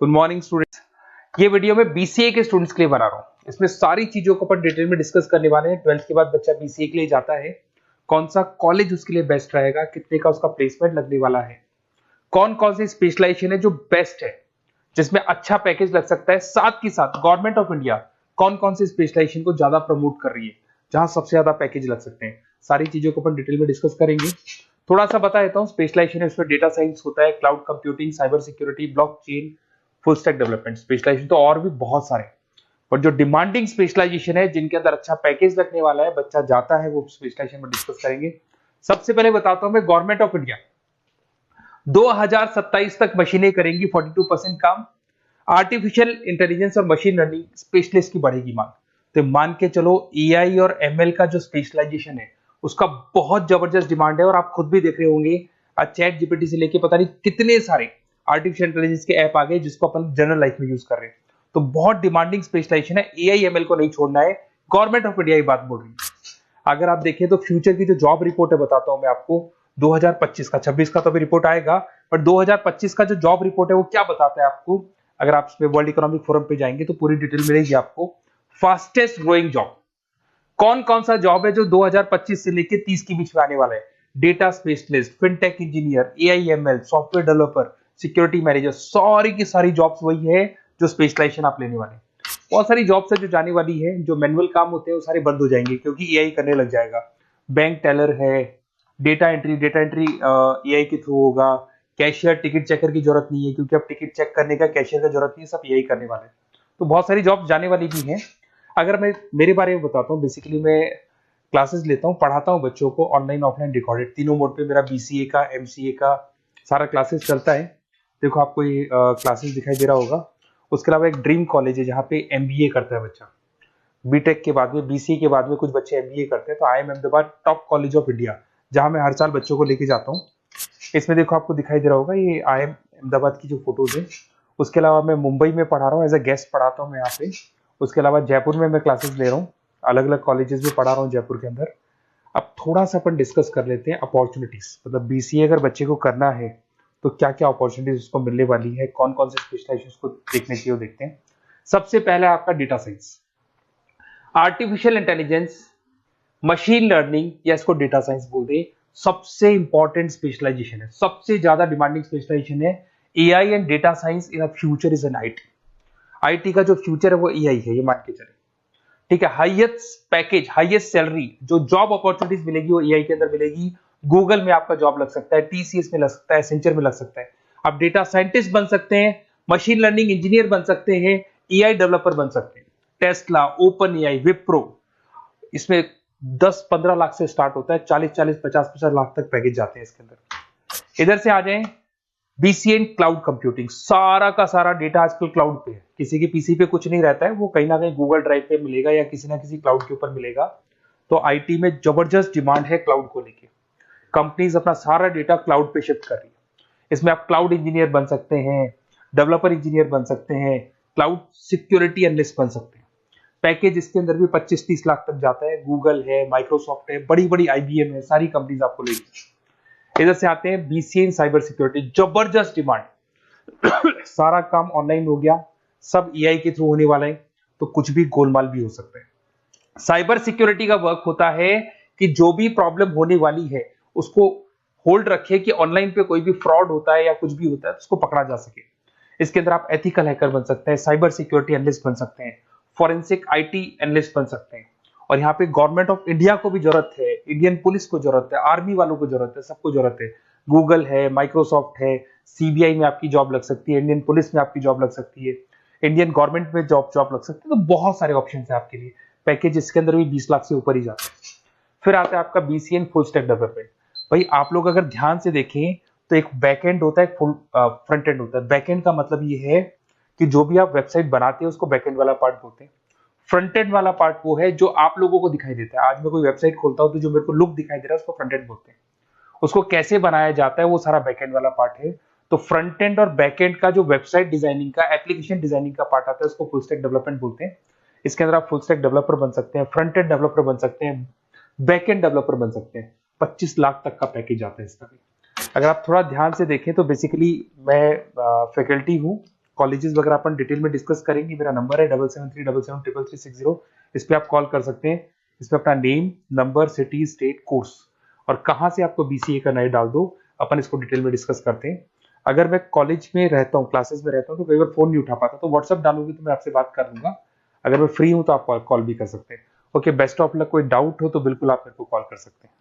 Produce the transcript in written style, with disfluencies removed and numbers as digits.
Good morning students. ये video मैं BCA के स्टूडेंट्स के लिए बना रहा हूँ। इसमें सारी चीजों को अपन डिटेल में डिस्कस करने वाले हैं। 12th के बाद बच्चा बीसीए के लिए जाता है, कौन सा कॉलेज उसके लिए बेस्ट रहेगा, कितने का उसका प्लेसमेंट लगने वाला है, कौन कौन सी स्पेशलाइजेशन है जो बेस्ट है, जिसमें अच्छा पैकेज लग सकता है। साथ ही साथ गवर्नमेंट ऑफ इंडिया कौन कौन सी स्पेशलाइजेशन को ज्यादा प्रमोट कर रही है, जहां सबसे ज्यादा पैकेज लग सकते हैं। सारी चीजों को अपन डिटेल में डिस्कस करेंगे। थोड़ा सा बता देता हूँ, स्पेशलाइजेशन है उसमें डेटा साइंस होता है, cloud computing, cyber security, blockchain, full stack development. Specialization तो और भी बहुत सारे, पर जो डिमांडिंग स्पेशलाइजेशन है, जिनके अंदर अच्छा पैकेज लगने वाला है, बच्चा जाता है, वो स्पेशलाइजेशन में डिस्कस करेंगे। सबसे पहले बताता हूं मैं, गवर्नमेंट ऑफ इंडिया 2027 तक मशीनें करेंगी 42% काम। आर्टिफिशियल इंटेलिजेंस और मशीन लर्निंग स्पेशलिस्ट की बढ़ेगी मांग। तो मान के चलो एआई और एमएल का जो स्पेशलाइजेशन है उसका बहुत जबरदस्त डिमांड है। और आप खुद भी देख रहे होंगे, आज चैट जीपीटी से लेके पता नहीं कितने सारे आर्टिफिशियल इंटेलिजेंस के ऐप आ गए जिसको अपन जनरल लाइफ में यूज कर रहे हैं। तो बहुत डिमांडिंग स्पेशलाइजेशन है, एआई एमएल को नहीं छोड़ना है। गवर्नमेंट ऑफ इंडिया ये बात बोल रही है। अगर आप देखें तो फ्यूचर की जो जॉब रिपोर्ट है, बताता हूं मैं आपको, 2025 का, 26 का तो अभी रिपोर्ट आएगा, पर 2025 का जो जॉब रिपोर्ट है वो क्या बताता है आपको। अगर आप इसमें वर्ल्ड इकोनॉमिक फोरम पे जाएंगे तो पूरी डिटेल मिलेगी आपको। फास्टेस्ट ग्रोइंग जॉब कौन कौन सा जॉब है जो 2025 से लेके 30 के बीच में आने वाला है। Data specialist, fintech engineer, AIML, software developer, security manager, सारी की सारी जॉब्स वही है जो स्पेशलाइजेशन आप लेने वाले हैं। बहुत सारी जॉब्स है जो जाने वाली है, जो मैनुअल काम होते हैं वो सारे बंद हो जाएंगे क्योंकि एआई करने लग जाएगा। बैंक टेलर है, डेटा एंट्री एआई के थ्रू होगा। कैशियर, टिकट चेकर की जरूरत नहीं है क्योंकि अब टिकट चेक करने का कैशियर का जरूरत नहीं है, सब एआई करने वाले हैं। तो बहुत सारी जॉब जाने वाली भी हैं। अगर मैं मेरे बारे में बताता हूँ, बेसिकली मैं क्लासेस लेता हूँ, पढ़ाता हूँ बच्चों को, ऑनलाइन ऑफलाइन रिकॉर्डेड, तीनों मोड पे मेरा बीसीए का, एमसीए का सारा क्लासेस चलता है। देखो आपको ये क्लासेस दिखाई दे रहा होगा। उसके अलावा एक ड्रीम कॉलेज है जहाँ पे एमबीए करता है बच्चा। बीटेक के बाद में, बीसीए के बाद में कुछ बच्चे एमबीए करते हैं। तो I am Ahmedabad top college of India, जहाँ मैं हर साल बच्चों को लेके जाता हूँ। इसमें देखो आपको दिखाई दे रहा होगा, ये आई एम अहमदाबाद की जो फोटोज है। उसके अलावा मैं मुंबई में पढ़ा रहा हूँ, एज अ गेस्ट पढ़ाता हूँ मैं यहाँ पे। उसके अलावा जयपुर में मैं क्लासेस ले रहा हूँ, अलग अलग कॉलेजेस में पढ़ा रहा हूँ जयपुर के अंदर। अब थोड़ा सा अपन डिस्कस कर लेते हैं अपॉर्चुनिटीज, मतलब बीसीए अगर बच्चे को करना है तो क्या क्या अपॉर्चुनिटीज उसको मिलने वाली है, कौन कौन से स्पेशलाइजेशन उसको देखने चाहिए, वो देखते हैं। सबसे पहले आपका data science, artificial intelligence, machine learning, या इसको डेटा साइंस बोलते हैं, सबसे इंपॉर्टेंट स्पेशलाइजेशन है, सबसे ज्यादा डिमांडिंग स्पेशलाइजेशन है। AI and data science in future is an IT. IT का जो फ्यूचर है वो एआई है, ये मान के चले। ठीक है, हाईएस्ट पैकेज, हाईएस्ट सैलरी, जो जॉब अपॉर्चुनिटीज मिलेगी वो एआई के अंदर मिलेगी। गूगल में आपका जॉब लग सकता है, टीसीएस में लग सकता है, एसेंचर में लग सकता है। आप डेटा साइंटिस्ट बन सकते हैं, मशीन लर्निंग इंजीनियर बन सकते हैं, एआई डेवलपर बन सकते हैं। टेस्ला, ओपन एआई, विप्रो, इसमें 10-15 लाख से स्टार्ट होता है, 40-40, 50-50 लाख तक पैकेज जाते हैं इसके अंदर। इधर से आ जाएं, बीसीए क्लाउड कंप्यूटिंग, सारा का सारा डेटा आजकल क्लाउड पे है, किसी के पीसी पे कुछ नहीं रहता है, वो कहीं ना कहीं गूगल ड्राइव पे मिलेगा या किसी ना किसी क्लाउड के ऊपर मिलेगा। तो आईटी में जबरदस्त डिमांड है क्लाउड को लेके। कंपनीज अपना सारा डेटा क्लाउड पे शिफ्ट कर रही है। इसमें आप क्लाउड इंजीनियर बन सकते हैं, डेवलपर इंजीनियर बन सकते हैं, क्लाउड सिक्योरिटी एनालिस्ट बन सकते हैं। पैकेज इसके अंदर भी 25-30 लाख तक जाता है। गूगल है, माइक्रोसॉफ्ट है, बड़ी बड़ी आईबीएम है, सारी कंपनीज आपको लेगी। इधर से आते हैं बीसीए इन साइबर सिक्योरिटी, जबरदस्त डिमांड। सारा काम ऑनलाइन हो गया, सब एआई के थ्रू होने वाला है, तो कुछ भी गोलमाल भी हो सकता है। साइबर सिक्योरिटी का वर्क होता है कि जो भी प्रॉब्लम होने वाली है उसको होल्ड रखे कि ऑनलाइन पे कोई भी फ्रॉड होता है या कुछ भी होता है तो उसको पकड़ा जा सके। इसके अंदर आप एथिकल हैकर बन सकते हैं, साइबर सिक्योरिटी एनालिस्ट बन सकते हैं, फॉरेंसिक आईटी एनालिस्ट बन सकते हैं। और यहाँ पे गवर्नमेंट ऑफ इंडिया को भी जरूरत है, इंडियन पुलिस को जरूरत है, आर्मी वालों को जरूरत है, सबको जरूरत है। गूगल है, माइक्रोसॉफ्ट है, सीबीआई में आपकी जॉब लग सकती है, इंडियन पुलिस में आपकी जॉब लग सकती है, इंडियन गवर्नमेंट में जॉब लग सकती है। तो बहुत सारे ऑप्शन है आपके लिए। पैकेज इसके अंदर भी 20 लाख से ऊपर ही जाता है। फिर आता है आपका बीसीए फुल स्टैक डेवलपमेंट। भाई आप लोग अगर ध्यान से देखें तो एक बैकएंड होता है, फुल फ्रंट एंड होता है। बैकएंड का मतलब ये है कि जो भी आप वेबसाइट बनाते हैं उसको बैकएंड वाला पार्ट बोलते हैं। फ्रंट एंड वाला पार्ट वो है जो आप लोगों को दिखाई देता है। आज मैं कोई वेबसाइट खोलता हूं तो जो मेरे को लुक दिखाई दे रहा है उसको फ्रंट एंड बोलते हैं। उसको कैसे बनाया जाता है वो सारा बैकएंड वाला पार्ट है। तो फ्रंट एंड और बैकएंड का जो वेबसाइट डिजाइनिंग का, एप्लीकेशन डिजाइनिंग का पार्ट आता है उसको फुल स्टैक डेवलपमेंट बोलते हैं। इसके अंदर आप फुल स्टैक डेवलपर बन सकते हैं, फ्रंट एंड डेवलपर बन सकते हैं, बैकएंड डेवलपर बन सकते हैं। 25 लाख तक का पैकेज आता है इसका भी। अगर आप थोड़ा ध्यान से देखें तो बेसिकली मैं फैकल्टी हूँ कॉलेजेस वगैरह अपन डिटेल में डिस्कस करेंगे। मेरा नंबर है 7737733360। इस पे आप कॉल कर सकते हैं। इस पे अपना name, number, city, state, course और कहाँ से आपको बीसीए करना है डाल दो, अपन इसको डिटेल में डिस्कस करते हैं। अगर मैं कॉलेज में रहता हूँ, क्लासेस में रहता हूँ, तो कई बार फोन नहीं उठा पाता, तो व्हाट्सअप डालोगे तो मैं आपसे बात कर लूंगा। अगर मैं फ्री हूँ तो आप कॉल भी कर सकते हैं। Okay, best of luck. कोई डाउट हो तो बिल्कुल आप मेरे को कॉल कर सकते हैं।